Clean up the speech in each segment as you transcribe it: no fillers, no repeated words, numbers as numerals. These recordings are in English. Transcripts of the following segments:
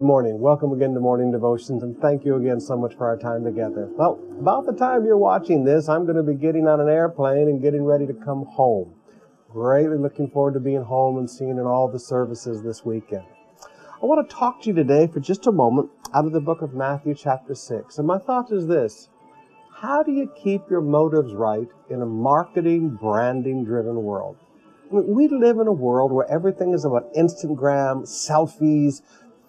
Good morning. Welcome again to Morning Devotions, and thank you again so much for our time together. Well, about the time you're watching this, I'm going to be getting on an airplane and getting ready to come home. Greatly looking forward to being home and seeing in all the services this weekend. I want to talk to you today for just a moment out of the book of Matthew chapter 6. And my thought is this: how do you keep your motives right in a marketing, branding-driven world? I mean, we live in a world where everything is about Instagram, selfies,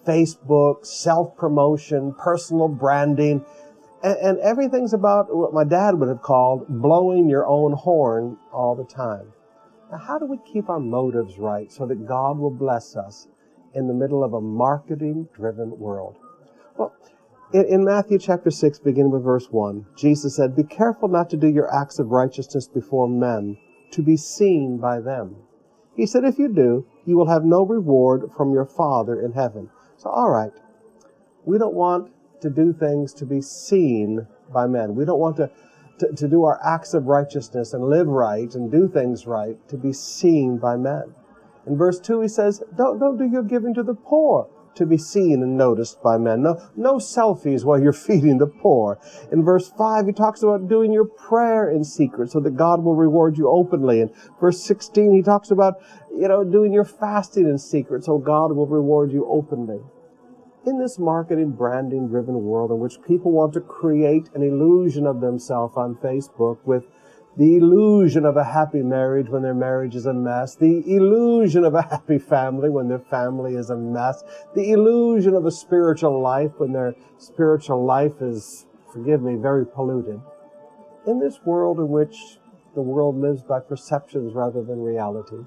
Facebook, self-promotion, personal branding, and everything's about what my dad would have called blowing your own horn all the time. Now, how do we keep our motives right so that God will bless us in the middle of a marketing-driven world? Well, in Matthew chapter 6, beginning with verse 1, Jesus said, "Be careful not to do your acts of righteousness before men, to be seen by them." He said, if you do, you will have no reward from your Father in heaven. So, all right, we don't want to do things to be seen by men. We don't want to do our acts of righteousness and live right and do things right to be seen by men. In verse 2, he says, don't do your giving to the poor to be seen and noticed by men. No selfies while you're feeding the poor. In verse 5, he talks about doing your prayer in secret so that God will reward you openly. In verse 16, he talks about, doing your fasting in secret so God will reward you openly. In this marketing, branding-driven world in which people want to create an illusion of themselves on Facebook with the illusion of a happy marriage when their marriage is a mess, the illusion of a happy family when their family is a mess, the illusion of a spiritual life when their spiritual life is, forgive me, very polluted. In this world in which the world lives by perceptions rather than reality,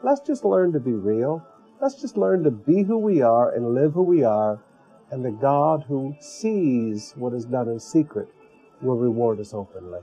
let's just learn to be real. Let's just learn to be who we are and live who we are, and the God who sees what is done in secret will reward us openly.